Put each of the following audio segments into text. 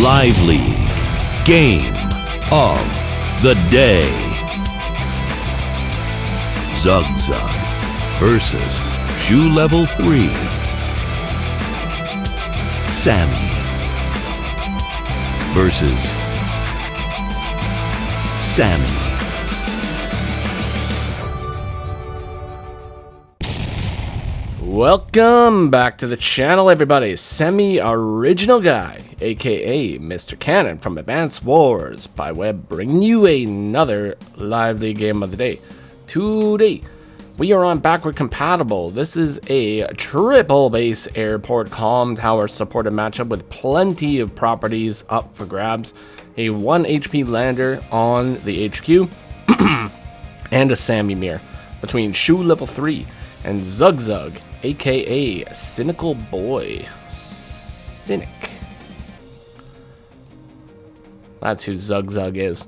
Lively Game of the Day. Zug Zug versus Shoelv3. Sami versus Sami. Welcome back to the channel, everybody. Semi-original guy, aka Mr. Cannon from Advanced Wars by Web, bringing you another lively game of the day. Today, we are on backward compatible. This is a triple base airport comm tower supported matchup with plenty of properties up for grabs. A 1 HP lander on the HQ and a Sami mirror between Shoelv3 and Zug Zug, aka Cynical Boy. Cynic. That's who Zug Zug is.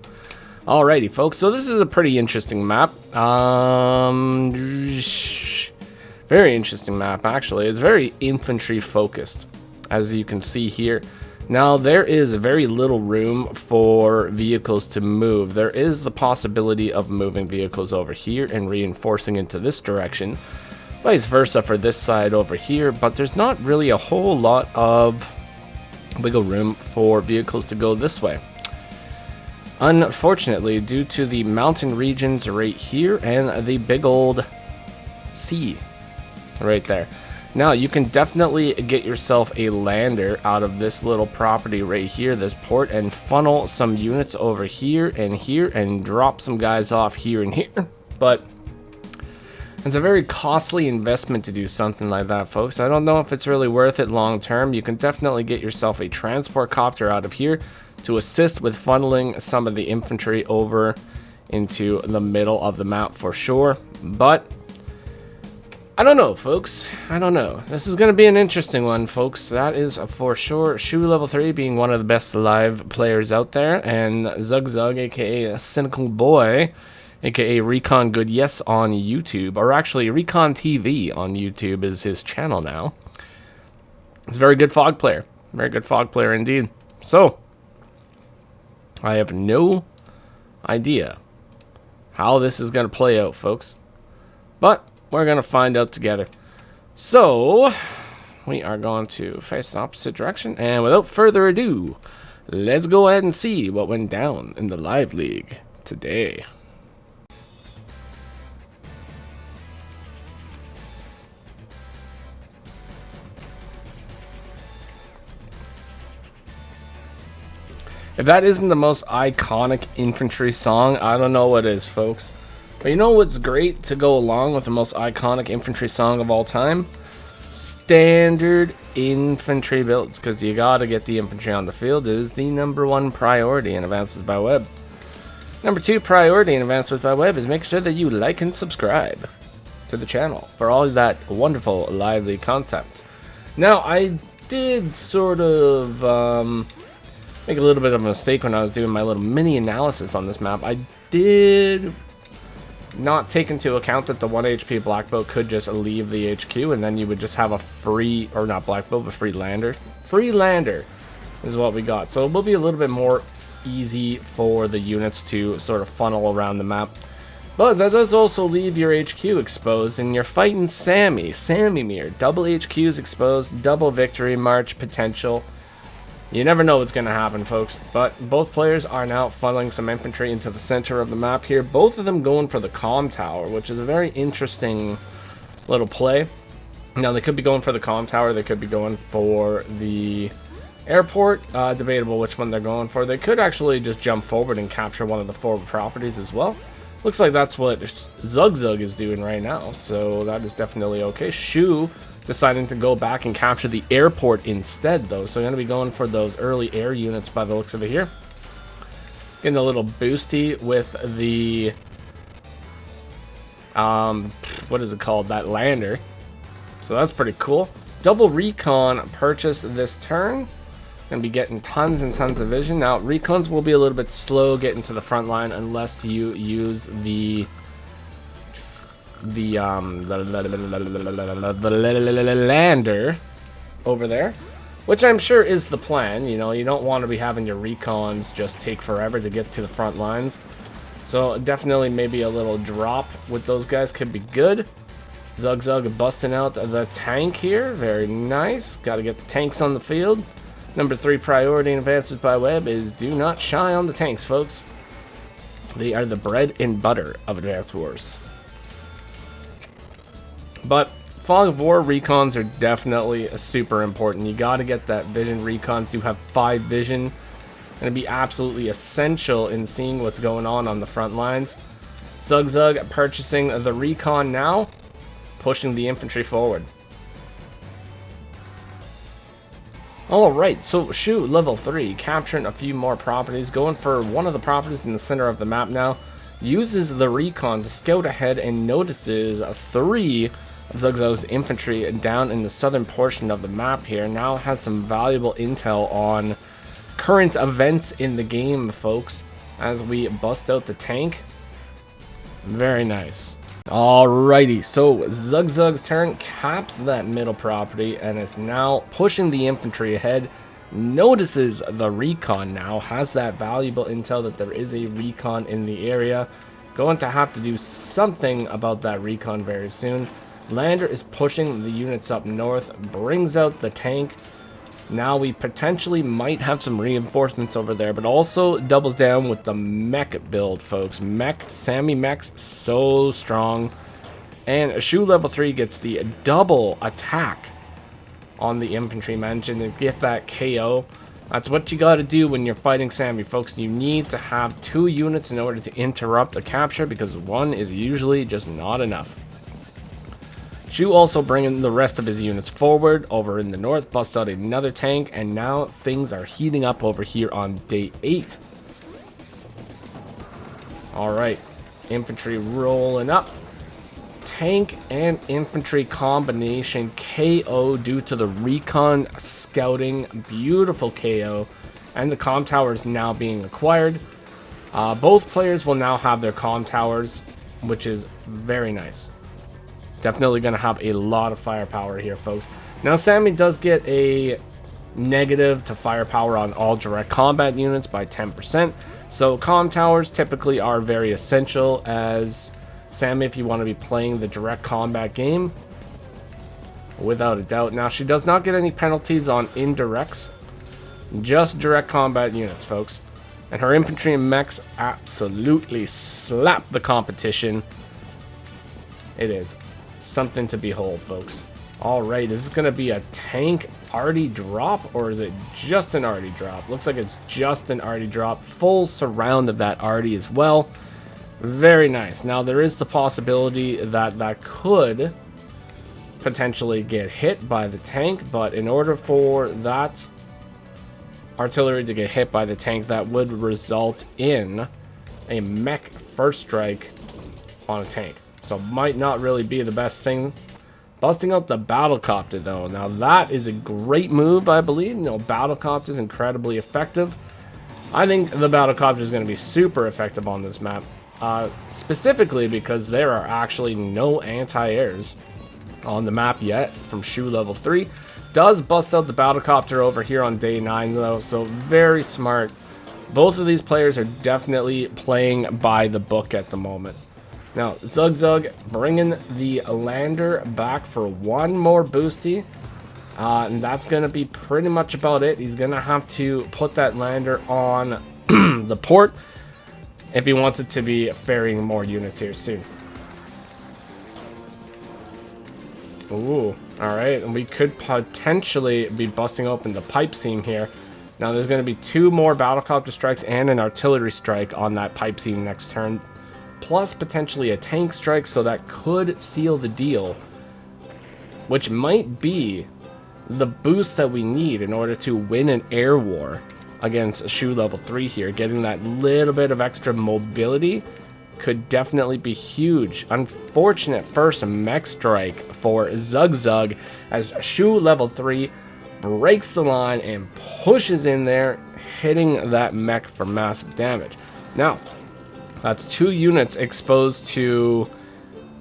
Alrighty, folks. So this is a pretty interesting map. Very interesting map, actually. It's very infantry focused, as you can see here. Now, there is very little room for vehicles to move. There is the possibility of moving vehicles over here and reinforcing into this direction. Vice versa for this side over here, but there's not really a whole lot of wiggle room for vehicles to go this way. Unfortunately, due to the mountain regions right here and the big old sea right there. Now, you can definitely get yourself a lander out of this little property right here, this port, and funnel some units over here and drop some guys off here and here. But it's a very costly investment to do something like that, folks. I don't know if it's really worth it long term. You can definitely get yourself a transport copter out of here to assist with funneling some of the infantry over into the middle of the map for sure. But I don't know, folks. I don't know. This is going to be an interesting one, folks. That is for sure. Shoelv3 being one of the best live players out there, and Zug Zug, aka Cynical Boy, aka Recon Good Yes on YouTube, or actually Recon TV on YouTube is his channel now. He's a very good fog player. Very good fog player indeed. So, I have no idea how this is going to play out, folks. But we're going to find out together. So, we are going to face the opposite direction. And without further ado, let's go ahead and see what went down in the live league today. If that isn't the most iconic infantry song, I don't know what is, folks. But you know what's great to go along with the most iconic infantry song of all time? Standard infantry builds, because you gotta get the infantry on the field. It is the #1 priority in Advanced Wars by Web. #2 priority in Advanced Wars by Web is make sure that you like and subscribe to the channel for all that wonderful lively content. Now, I did sort of make a little bit of a mistake when I was doing my little mini analysis on this map. I did not take into account that the 1 HP black boat could just leave the HQ, and then you would just have a free, or not black boat, but free lander. Free lander is what we got. So it will be a little bit more easy for the units to sort of funnel around the map. But that does also leave your HQ exposed, and you're fighting Sami. Sami mirror. Double HQs exposed, double victory march potential. You never know what's going to happen, folks, but both players are now funneling some infantry into the center of the map here. Both of them going for the comm tower, which is a very interesting little play. Now, they could be going for the comm tower. They could be going for the airport. Debatable which one they're going for. They could actually just jump forward and capture one of the forward properties as well. Looks like that's what Zug Zug is doing right now, so that is definitely okay. Shoe deciding to go back and capture the airport instead, though. So I'm going to be going for those early air units by the looks of it here. Getting a little boosty with the, what is it called? That lander. So that's pretty cool. Double recon purchase this turn. Going to be getting tons and tons of vision. Now, recons will be a little bit slow getting to the front line unless you use the lander over there. which I'm sure is the plan. You know, you don't want to be having your recons just take forever to get to the front lines. So definitely maybe a little drop with those guys could be good. Zug busting out the tank here. Very nice. Got to get the tanks on the field. Number 3 priority in Advances by Web is do not shy on the tanks, folks. They are the bread and butter of Advanced Wars. But Fog of War recons are definitely super important. You got to get that vision. Recons do have 5 vision. Going to be absolutely essential in seeing what's going on the front lines. Zug purchasing the recon now, pushing the infantry forward. Alright, so Shoe level 3, capturing a few more properties, going for one of the properties in the center of the map now. Uses the recon to scout ahead and notices 3 of Zug's infantry down in the southern portion of the map here. Now has some valuable intel on current events in the game, folks, as we bust out the tank. Very nice. Alrighty, so Zug's turn, caps that middle property and is now pushing the infantry ahead. Notices the recon now, has that valuable intel that there is a recon in the area. Going to have to do something about that recon very soon. Lander is pushing the units up north, brings out the tank. Now we potentially might have some reinforcements over there, but also doubles down with the mech build, folks. Sami mechs, so strong. And Shoe level 3 gets the double attack on the infantry mentioned to get that KO. That's what you got to do when you're fighting Sami, folks. You need to have 2 units in order to interrupt a capture, because 1 is usually just not enough. Shoe also bringing the rest of his units forward over in the north, busts out another tank, and now things are heating up over here on day 8. Alright, infantry rolling up. Tank and infantry combination KO due to the recon scouting. Beautiful KO. And the comm towers now being acquired. Both players will now have their comm towers, which is very nice. Definitely going to have a lot of firepower here, folks. Now, Sami does get a negative to firepower on all direct combat units by 10%. So, comm towers typically are very essential as Sami, if you want to be playing the direct combat game. Without a doubt. Now, she does not get any penalties on indirects. Just direct combat units, folks. And her infantry and mechs absolutely slap the competition. It is something to behold, folks. Alright, is this going to be a tank arty drop, or is it just an arty drop? Looks like it's just an arty drop. Full surround of that arty as well. Very nice. Now, there is the possibility that that could potentially get hit by the tank, but in order for that artillery to get hit by the tank, that would result in a mech first strike on a tank. So might not really be the best thing. Busting out the battlecopter, though. Now that is a great move, I believe. You know, battlecopter is incredibly effective. I think the battlecopter is going to be super effective on this map. Specifically because there are actually no anti-airs on the map yet from Shoe level 3. Does bust out the battlecopter over here on day 9, though. So very smart. Both of these players are definitely playing by the book at the moment. Now, Zug bringing the lander back for one more boosty. And that's going to be pretty much about it. He's going to have to put that lander on the port if he wants it to be ferrying more units here soon. Ooh, alright. And we could potentially be busting open the pipe seam here. Now, there's going to be 2 more battlecopter strikes and an artillery strike on that pipe seam next turn. Plus potentially a tank strike, so that could seal the deal, which might be the boost that we need in order to win an air war against Shoe level 3 here. Getting that little bit of extra mobility could definitely be huge. Unfortunate first mech strike for Zug as Shoe level 3 breaks the line and pushes in there, hitting that mech for massive damage. Now, that's 2 units exposed to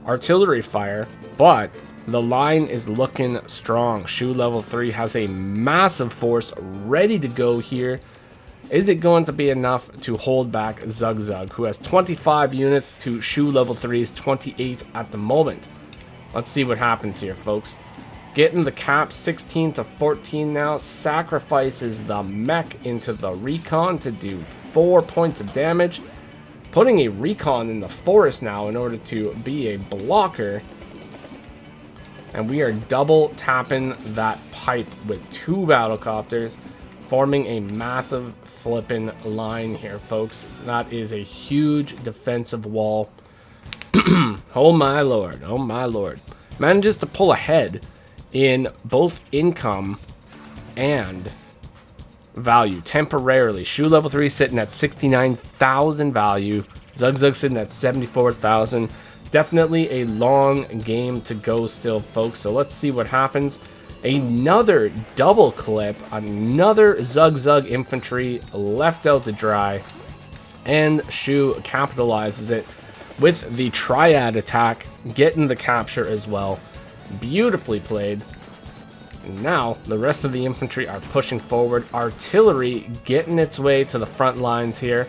artillery fire, but The line is looking strong. Shoelv3 has a massive force ready to go here. Is it going to be enough to hold back Zugzug, who has 25 units to Shoelv3's 28 at the moment? Let's see what happens here, folks. Getting the cap 16 to 14 now. Sacrifices the mech into the recon to do 4 points of damage. Putting a recon in the forest now in order to be a blocker. And we are double tapping that pipe with 2 battlecopters, forming a massive flipping line here, folks. That is a huge defensive wall. Oh my lord, oh my lord. Manages to pull ahead in both income and value temporarily. Shoelv3 sitting at 69,000 value. Zugzug sitting at 74,000. Definitely a long game to go still, folks. So let's see what happens. Another double clip. Another Zugzug infantry left out to dry. And Shu capitalizes it with the triad attack, getting the capture as well. Beautifully played. Now the rest of the infantry are pushing forward. Artillery getting its way to the front lines here.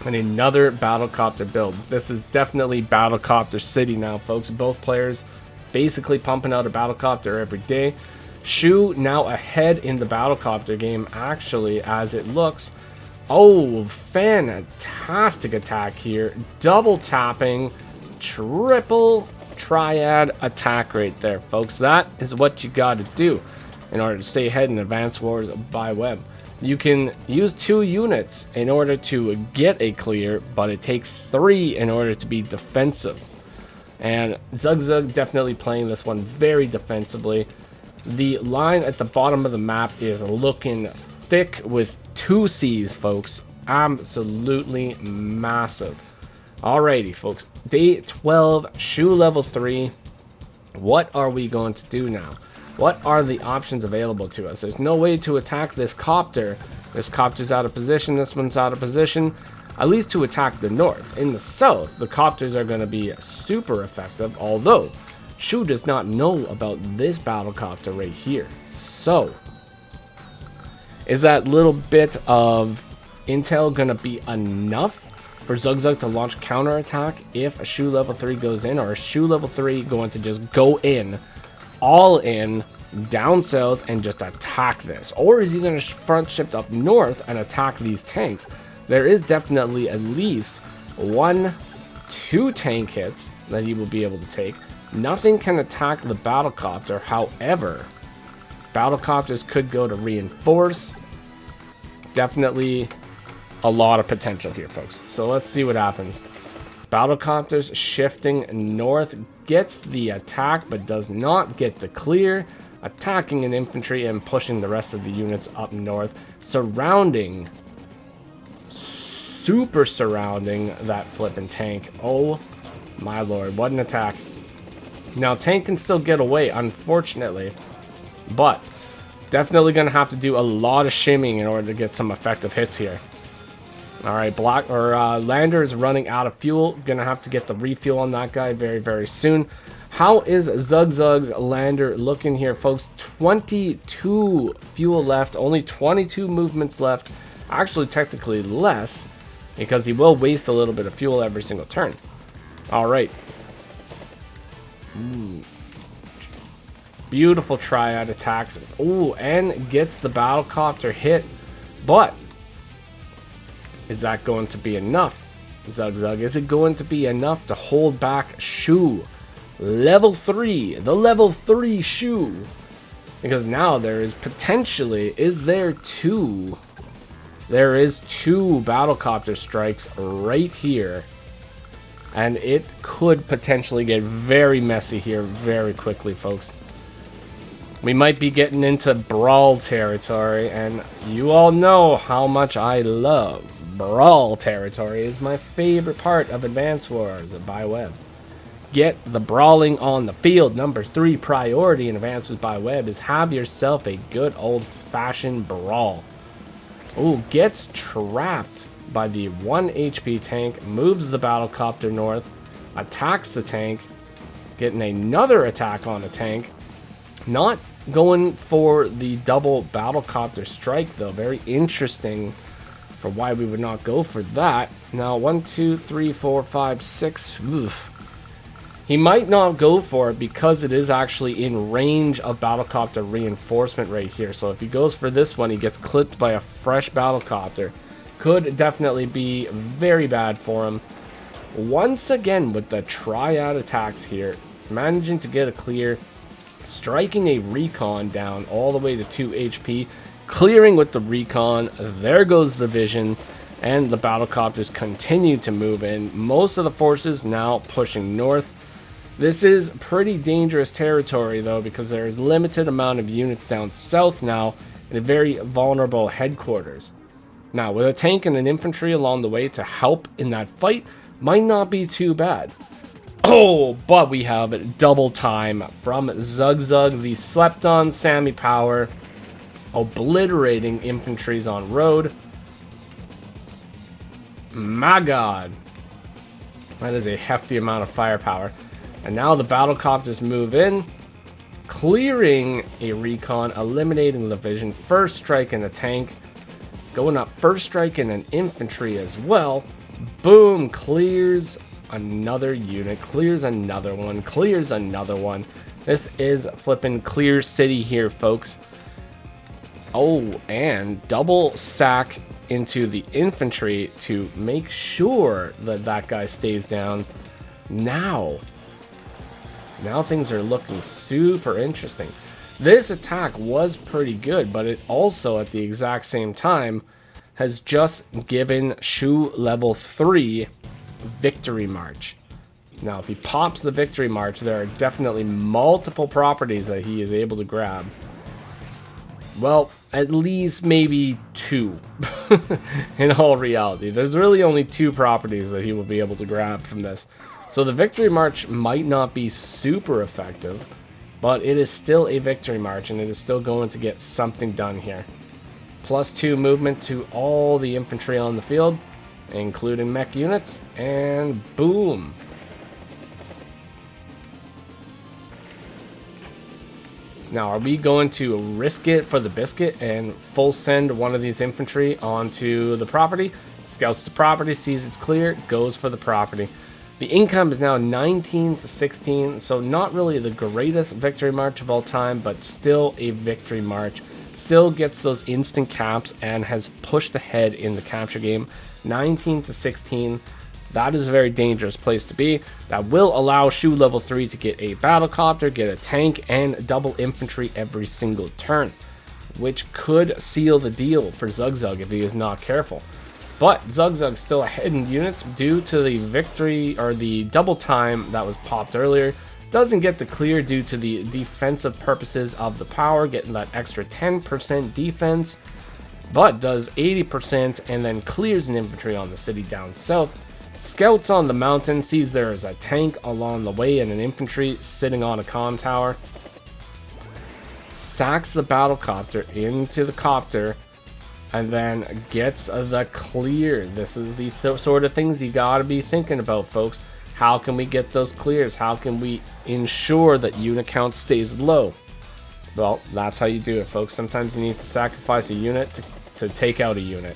And another battlecopter build. This is definitely battlecopter city now, folks. Both players basically pumping out a battlecopter every day. Shu now ahead in the battlecopter game, actually, as it looks. Oh, fantastic attack here. Double tapping, triple triad attack right there, folks. That is what you got to do in order to stay ahead in Advanced Wars by Web. You can use 2 units in order to get a clear, but it takes 3 in order to be defensive. And Zugzug definitely playing this one very defensively. The line at the bottom of the map is looking thick with 2 C's, folks. Absolutely massive. Alrighty, folks. Day 12, Shoelv3. What are we going to do now? What are the options available to us? There's no way to attack this copter. This copter's out of position. This one's out of position. At least to attack the north. In the south, the copters are going to be super effective. Although, Shu does not know about this battlecopter right here. So, is that little bit of intel going to be enough for Zugzug to launch counterattack if Shoelv3 goes in? Or is Shoelv3 going to just go in, all in, down south, and just attack this? Or is he going to front shift up north and attack these tanks? There is definitely at least 1-2 tank hits that he will be able to take. Nothing can attack the battlecopter. However, battlecopters could go to reinforce. Definitely a lot of potential here, folks. So let's see what happens. Battlecopters shifting north, gets the attack but does not get the clear. Attacking an infantry and pushing the rest of the units up north, surrounding, super surrounding that flipping tank. Oh my lord, what an attack. Now tank can still get away, unfortunately, but definitely gonna have to do a lot of shimming in order to get some effective hits here. All right, Lander is running out of fuel. Gonna have to get the refuel on that guy very, very soon. How is Zugzug's Lander looking here, folks? 22 fuel left, only 22 movements left. Actually, technically less, because he will waste a little bit of fuel every single turn. All right. Beautiful triad attacks. Oh, and gets the battlecopter hit, but is that going to be enough, Zugzug? Is it going to be enough to hold back Shu? Level 3, the level 3 Shu. Because now there is potentially, there is 2 battlecopter strikes right here. And it could potentially get very messy here very quickly, folks. We might be getting into brawl territory, and you all know how much I love brawl territory. It's my favorite part of Advanced Wars by Web. Get the brawling on the field. Number 3 priority in Advanced Wars by Web is have yourself a good old-fashioned brawl. Oh, gets trapped by the 1 HP tank, moves the battlecopter north, attacks the tank, getting another attack on a tank. Not going for the double battlecopter strike, though. Very interesting for why we would not go for that. Now, 1, 2, 3, 4, 5, 6. Oof. He might not go for it because it is actually in range of battlecopter reinforcement right here. So if he goes for this one, he gets clipped by a fresh battlecopter. Could definitely be very bad for him. Once again with the triad attacks here, managing to get a clear, striking a recon down all the way to 2 HP, clearing with the recon. There goes the vision, and the battlecopters continue to move in. Most of the forces now pushing north. This is pretty dangerous territory, though, because there is limited amount of units down south now in a very vulnerable headquarters. Now, with a tank and an infantry along the way to help in that fight, might not be too bad. Oh, but we have double time from Zug, the slept-on Sami power, obliterating infantries on road. My god. That is a hefty amount of firepower. And now the battlecopters move in, clearing a recon, eliminating the vision. First strike in a tank. Going up first strike in an infantry as well. Boom, clears another unit, clears another one, clears another one. This is flipping Clear City here, folks. Oh, and double sack into the infantry to make sure that that guy stays down. Now things are looking super interesting. This attack was pretty good, but it also at the exact same time has just given Shoelv3 Victory March. Now, if he pops the Victory March, there are definitely multiple properties that he is able to grab. Well, at least maybe 2 in all reality. There's really only 2 properties that he will be able to grab from this. So the Victory March might not be super effective, but it is still a Victory March, and it is still going to get something done here. +2 movement to all the infantry on the field, including mech units, and boom. Now, are we going to risk it for the biscuit and full send one of these infantry onto the property? Scouts the property, sees it's clear, goes for the property. The income is now 19 to 16, so not really the greatest victory march of all time, but still a victory march. Still gets those instant caps and has pushed ahead in the capture game. 19 to 16. That is a very dangerous place to be. That will allow Shoelv3 to get a battlecopter, get a tank, and double infantry every single turn, which could seal the deal for Zug if he is not careful. But Zug's still ahead in units due to the victory, or the double time that was popped earlier. Doesn't get the clear due to the defensive purposes of the power, getting that extra 10% defense, but does 80% and then clears an infantry on the city down south. Scouts on the mountain, sees there is a tank along the way and an infantry sitting on a comm tower. Sacks the battlecopter into the copter, and then gets the clear. This is the sort of things you gotta be thinking about, folks. How can we get those clears? How can we ensure that unit count stays low? Well, that's how you do it, folks. Sometimes you need to sacrifice a unit to take out a unit.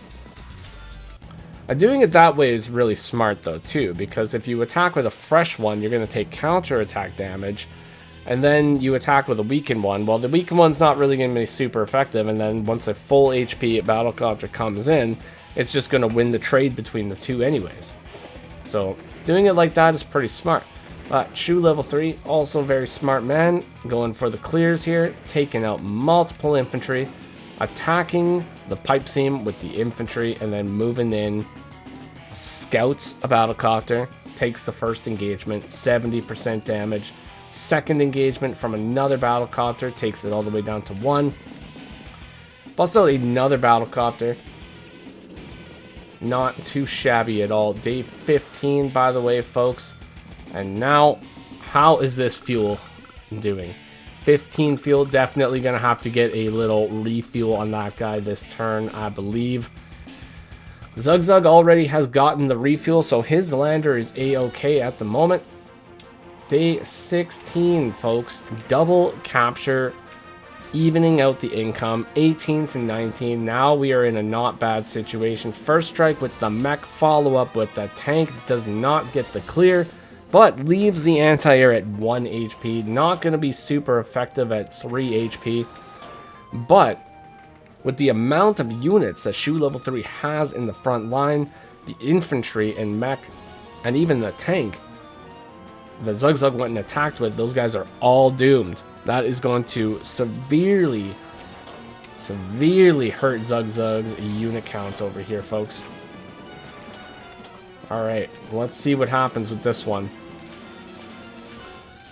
Doing it that way is really smart, though, too, because if you attack with a fresh one, you're going to take counter-attack damage, and then you attack with a weakened one. Well, the weakened one's not really going to be super effective, and then once a full HP battlecopter comes in, it's just going to win the trade between the two anyways. So doing it like that is pretty smart. But Shoelv3, also very smart man, going for the clears here, taking out multiple infantry, attacking the pipe seam with the infantry, and then moving in, scouts a battlecopter, takes the first engagement, 70% damage. Second engagement from another battlecopter takes it all the way down to 1. Also another battlecopter. Not too shabby at all. Day 15, by the way, folks. And now, how is this fuel doing? 15 fuel, definitely going to have to get a little refuel on that guy this turn, I believe. Zug already has gotten the refuel, so his lander is A-OK at the moment. Day 16, folks. Double capture, evening out the income. 18 to 19. Now we are in a not bad situation. First strike with the mech, follow up with the tank. Does not get the clear, but leaves the anti-air at 1 HP. Not going to be super effective at 3 HP. But with the amount of units that Shoelv3 has in the front line, the infantry and mech, and even the tank that Zugzug went and attacked with, those guys are all doomed. That is going to severely hurt Zugzug's unit count over here, folks. Alright, let's see what happens with this one.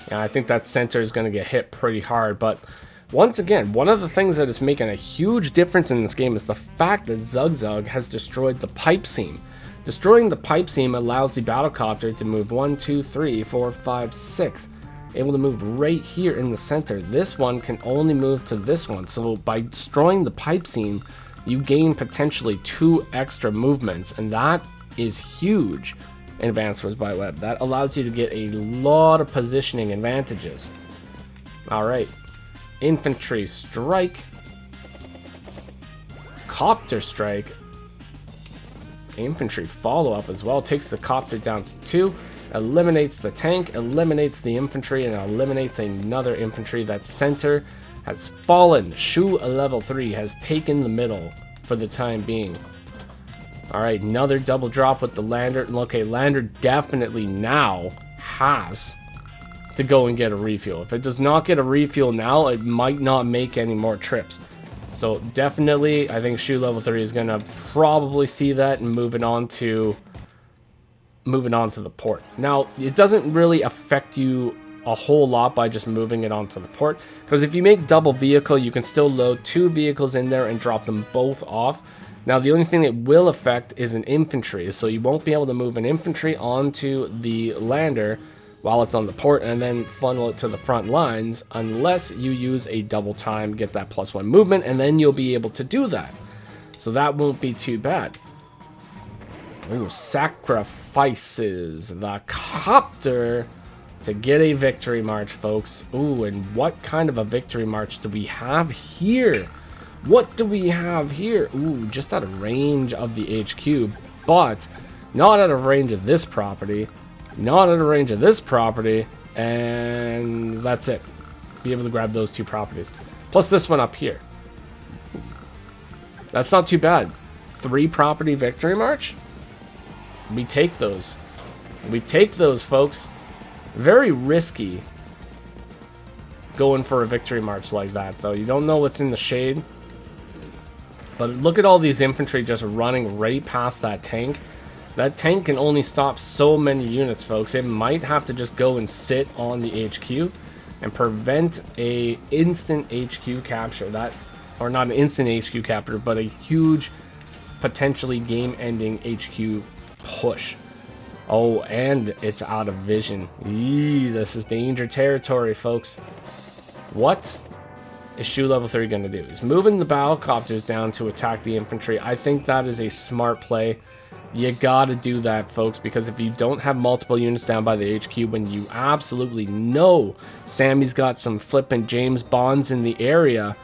Yeah, I think that center is going to get hit pretty hard, but once again, one of the things that is making a huge difference in this game is the fact that Zugzug has destroyed the pipe seam. Destroying the pipe seam allows the battlecopter to move 1, 2, 3, 4, 5, 6. Able to move right here in the center. This one can only move to this one. So by destroying the pipe seam, you gain potentially 2 extra movements, and that is huge in Advanced Wars by Web. That allows you to get a lot of positioning advantages. Alright. Infantry strike. Copter strike. Infantry follow-up as well. Takes the copter down to 2. Eliminates the tank. Eliminates the infantry. And eliminates another infantry. That center has fallen. Shoelv3 has taken the middle for the time being. Alright, another double drop with the lander. Okay, lander definitely now has to go and get a refuel. If it does not get a refuel now, it might not make any more trips. So definitely, I think Shoelv3 is going to probably see that and moving on to the port. Now, it doesn't really affect you a whole lot by just moving it onto the port, because if you make double vehicle, you can still load 2 vehicles in there and drop them both off. Now, the only thing it will affect is an infantry, so you won't be able to move an infantry onto the lander while it's on the port and then funnel it to the front lines unless you use a double time, get that +1 movement, and then you'll be able to do that. So that won't be too bad. Ooh, sacrifices the copter to get a victory march, folks. Ooh, and what kind of a victory march do we have here? What do we have here? Ooh, just out of range of the HQ, but not out of range of this property. Not out of range of this property, and that's it. Be able to grab those 2 properties. Plus this one up here. That's not too bad. 3 property victory march? We take those. We take those, folks. Very risky going for a victory march like that, though. You don't know what's in the shade. But look at all these infantry just running right past that tank. That tank can only stop so many units, folks. It might have to just go and sit on the HQ and prevent a instant HQ capture. That, or not an instant HQ capture, but a huge, potentially game-ending HQ push. Oh, and it's out of vision. Eee, this is danger territory, folks. What is Shoelv3 going to do? He's moving the battlecopters down to attack the infantry. I think that is a smart play. You gotta do that, folks, because if you don't have multiple units down by the HQ when you absolutely know Sami's got some flippin' James Bonds in the area,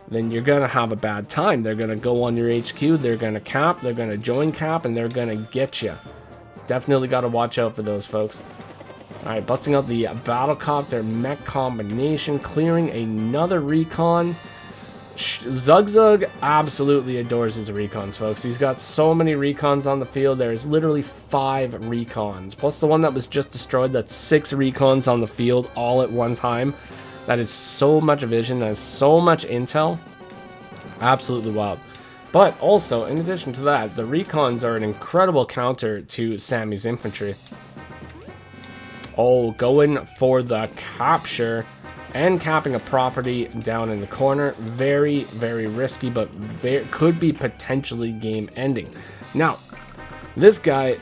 then you're gonna have a bad time. They're gonna go on your HQ, they're gonna cap, they're gonna join cap, and they're gonna get you. Definitely gotta watch out for those, folks. Alright, busting out the battlecopter mech combination, clearing another recon. Zugzug absolutely adores his recons, folks. He's got so many recons on the field. There's literally 5 recons. Plus the one that was just destroyed, that's 6 recons on the field all at one time. That is so much vision. That is so much intel. Absolutely wild. But also, in addition to that, the recons are an incredible counter to Sami's infantry. Oh, going for the capture. And capping a property down in the corner. Very, very risky, but could be potentially game ending. Now, this guy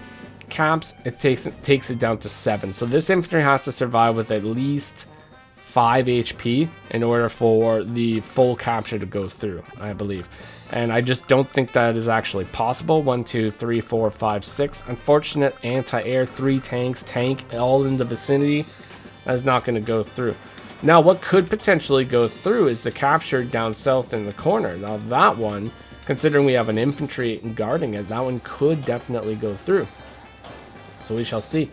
caps, it takes it down to 7. So this infantry has to survive with at least 5 HP in order for the full capture to go through, I believe. And I just don't think that is actually possible. 1, 2, 3, 4, 5, 6. Unfortunate anti-air, 3 tanks, tank all in the vicinity. That's not going to go through. Now, what could potentially go through is the capture down south in the corner. Now, that one, considering we have an infantry guarding it, that one could definitely go through. So we shall see.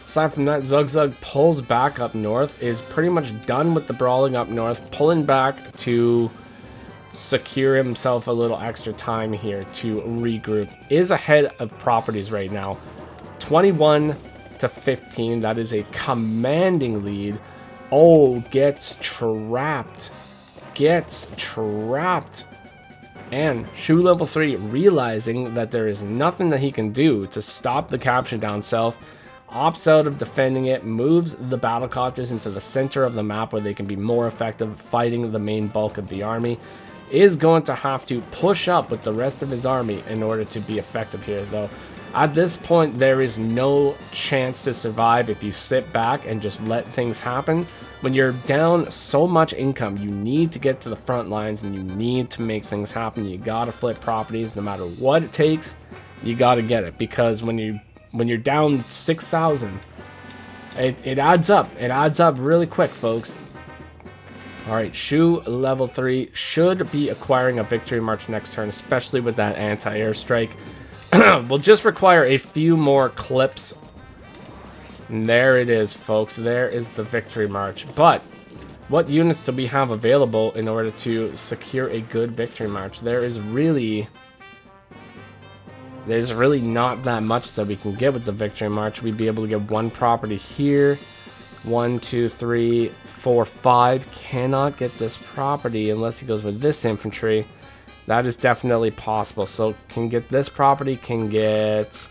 Aside from that, Zug pulls back up north, is pretty much done with the brawling up north, pulling back to secure himself a little extra time here to regroup. Is ahead of properties right now. 21 to 15. That is a commanding lead. Oh, gets trapped. Gets trapped. And Shoelv3, realizing that there is nothing that he can do to stop the capture down south, opts out of defending it, moves the battlecopters into the center of the map where they can be more effective fighting the main bulk of the army. Is going to have to push up with the rest of his army in order to be effective here, though. At this point, there is no chance to survive if you sit back and just let things happen. When you're down so much income, you need to get to the front lines and you need to make things happen. You gotta flip properties no matter what it takes. You gotta get it, because when you're down 6,000, it adds up. It adds up really quick, folks. All right, Shoelv3 should be acquiring a victory march next turn, especially with that anti-air strike. We'll just require a few more clips. And there it is, folks. There is the victory march. But what units do we have available in order to secure a good victory march? There's really not that much that we can get with the victory march. We'd be able to get one property here. 1, 2, 3, 4, 5. Cannot get this property unless he goes with this infantry. That is definitely possible. So can get this property, can get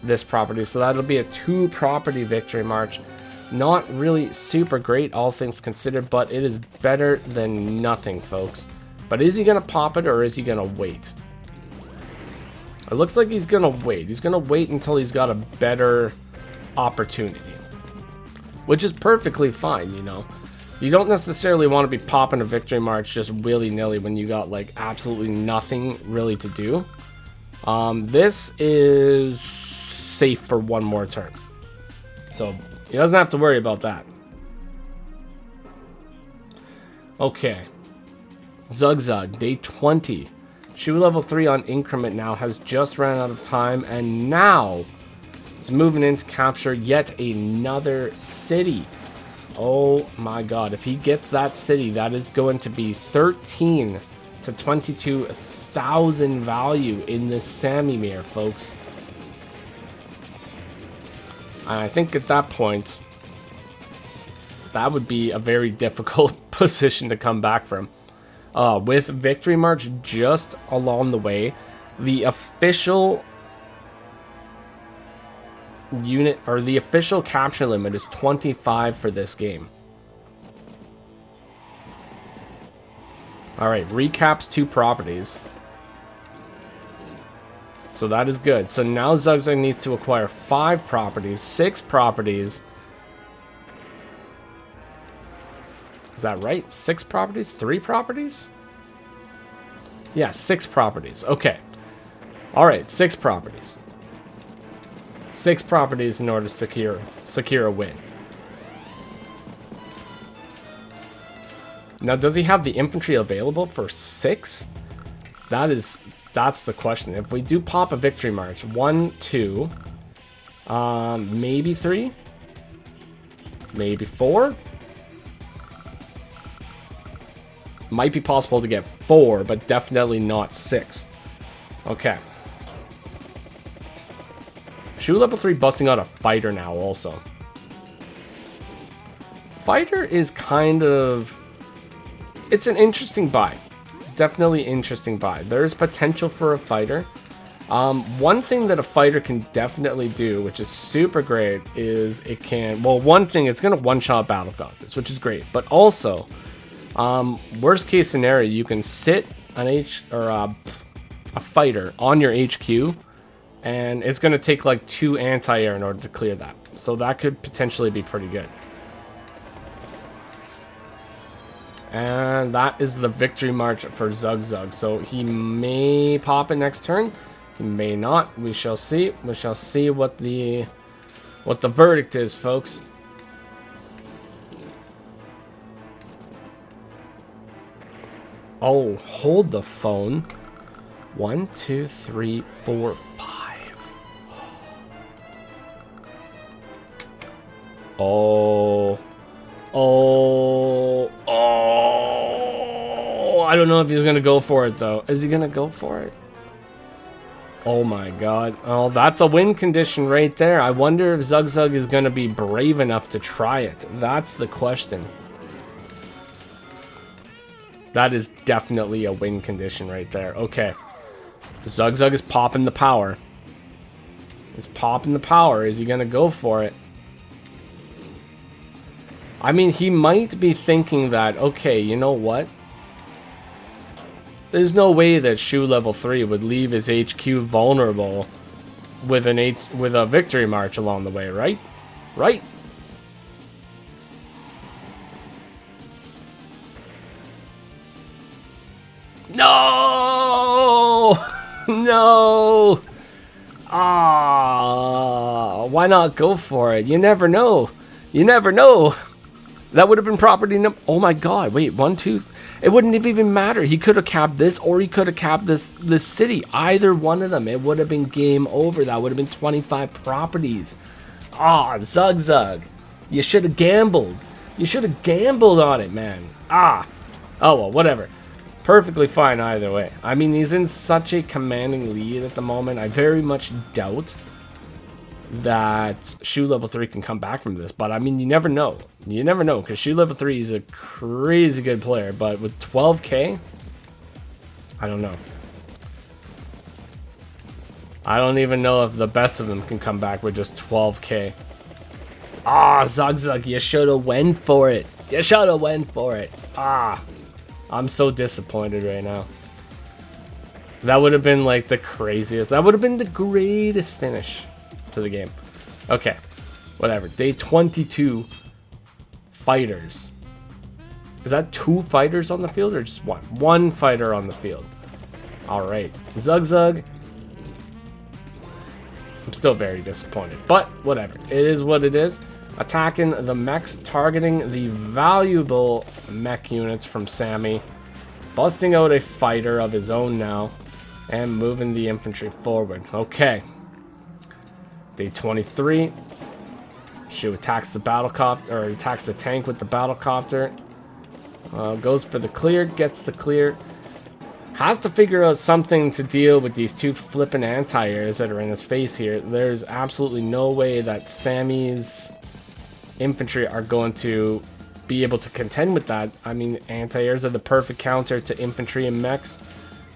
this property. So that'll be a 2 property victory march. Not really super great, all things considered, but it is better than nothing, folks. But is he going to pop it, or is he going to wait? It looks like he's going to wait. He's going to wait until he's got a better opportunity, which is perfectly fine, you know. You don't necessarily want to be popping a victory march just willy-nilly when you got like absolutely nothing really to do. This is safe for one more turn, so he doesn't have to worry about that. Okay, Zug, day 20. Shoelv3 on increment now has just ran out of time, and now is moving in to capture yet another city. Oh my god, if he gets that city, that is going to be 13 to 22,000 value in this Sami, folks. And I think at that point, that would be a very difficult position to come back from. With Victory March just along the way, the official unit, or the official capture limit, is 25 for this game. Alright, recaps 2 properties. So that is good. So now Zug needs to acquire 5 properties, 6 properties. Is that right? 6 properties? 3 properties? Yeah, 6 properties. Okay. Alright, 6 properties. 6 properties in order to secure a win. Now, does he have the infantry available for 6? That's the question. If we do pop a victory march, 1, 2, maybe 3, maybe 4. Might be possible to get 4, but definitely not 6. Okay. Shoelv3 busting out a fighter now also. Fighter is kind of... It's an interesting buy. Definitely interesting buy. There's potential for a fighter. One thing that a fighter can definitely do, which is super great, is it can... Well, one thing, it's going to one-shot battlecopters, which is great. But also, worst case scenario, you can sit a fighter on your HQ, and it's going to take like 2 anti-air in order to clear that. So that could potentially be pretty good. And that is the victory march for Zug. So he may pop it next turn. He may not. We shall see. We shall see what the verdict is, folks. Oh, hold the phone. 1, 2, 3, 4, 5. Oh. Oh. Oh. I don't know if he's going to go for it, though. Is he going to go for it? Oh, my God. Oh, that's a win condition right there. I wonder if Zugzug is going to be brave enough to try it. That's the question. That is definitely a win condition right there. Okay. Zugzug is popping the power. He's popping the power. Is he going to go for it? I mean, he might be thinking that, okay, you know what? There's no way that Shoelv3 would leave his HQ vulnerable with a victory march along the way, right? Right? No! No! Ah, why not go for it? You never know. You never know. That would have been property number. Oh my God! Wait, 1, 2. It wouldn't have even mattered. He could have capped this, or he could have capped this city. Either one of them, it would have been game over. That would have been 25 properties. Ah, Zugzug, you should have gambled. You should have gambled on it, man. Ah. Oh well, whatever. Perfectly fine either way. I mean, he's in such a commanding lead at the moment. I very much doubt that Shoelv3 can come back from this. But, I mean, you never know. You never know, because Shoelv3 is a crazy good player. But with 12K, I don't know. I don't even know if the best of them can come back with just 12K. Ah, Zugzug, you should have went for it. You should have went for it. Ah. I'm so disappointed right now. That would have been like the craziest. That would have been the greatest finish to the game. Okay, whatever. Day 22. Fighters. Is that 2 fighters on the field or just 1? 1 fighter on the field. Alright. Zugzug. I'm still very disappointed. But whatever. It is what it is. Attacking the mechs, targeting the valuable mech units from Sami. Busting out a fighter of his own now. And moving the infantry forward. Okay. Day 23. Shu attacks the battlecopter, or attacks the tank with the battlecopter. Goes for the clear, gets the clear. Has to figure out something to deal with these 2 flippin' anti-airs that are in his face here. There's absolutely no way that Sami's infantry are going to be able to contend with that. I mean, anti-airs are the perfect counter to infantry and mechs.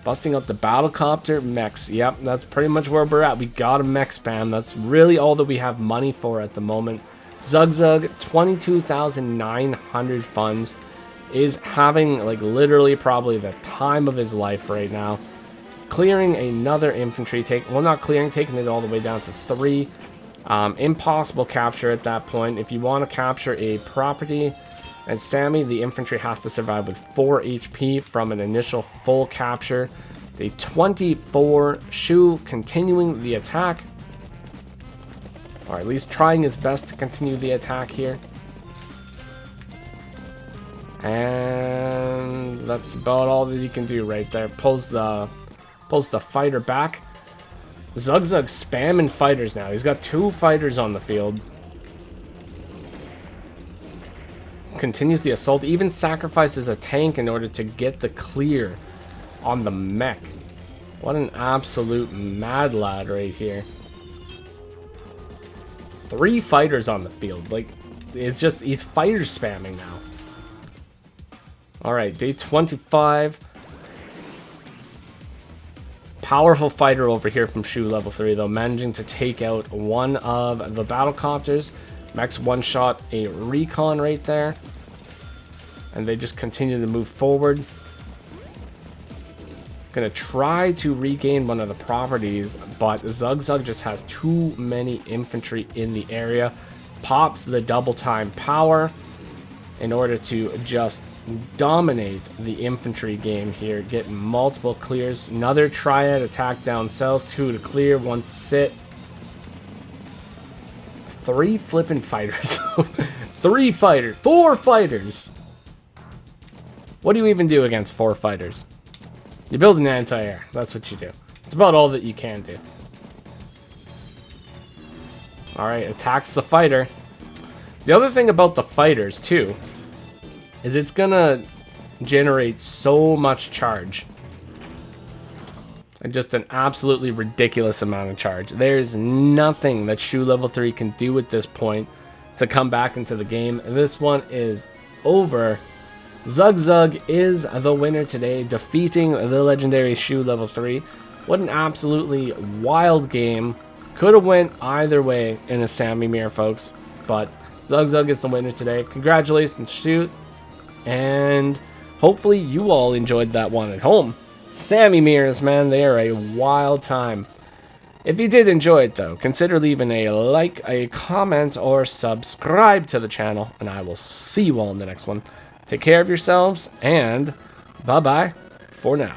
Busting out the battlecopter, mechs. Yep, that's pretty much where we're at. We got a mech spam. That's really all that we have money for at the moment. Zugzug, 22,900 funds, is having like literally probably the time of his life right now. Clearing another infantry take. Well, not clearing, taking it all the way down to 3. Impossible capture at that point. If you want to capture a property, and Sami, the infantry has to survive with 4 HP from an initial full capture. The 24 Shu continuing the attack, or at least trying his best to continue the attack here. And that's about all that he can do right there. Pulls the fighter back. Zugzug spamming fighters now. He's got 2 fighters on the field. Continues the assault. Even sacrifices a tank in order to get the clear on the mech. What an absolute mad lad right here. 3 fighters on the field. Like, it's just, he's fighter spamming now. Alright, day 25. Powerful fighter over here from Shoelv3, though, managing to take out one of the battlecopters. Mechs one-shot a recon right there. And they just continue to move forward. Gonna try to regain one of the properties, but Zugzug just has too many infantry in the area. Pops the double time power in order to just dominate the infantry game here. Get multiple clears. Another triad attack down south. 2 to clear, 1 to sit. 3 flipping fighters. 3 fighters. 4 fighters. What do you even do against 4 fighters? You build an anti-air. That's what you do. It's about all that you can do. Alright, attacks the fighter. The other thing about the fighters, too, is it's gonna generate so much charge. And just an absolutely ridiculous amount of charge. There's nothing that Shoelv3 can do at this point to come back into the game. And this one is over. Zug is the winner today, defeating the legendary Shoelv3. What an absolutely wild game. Could have went either way in a Sami mirror, folks. But Zug is the winner today. Congratulations, Shoot. And hopefully you all enjoyed that one at home. Sami mirrors, man, they are a wild time. If you did enjoy it, though, consider leaving a like, a comment, or subscribe to the channel. And I will see you all in the next one. Take care of yourselves, and bye-bye for now.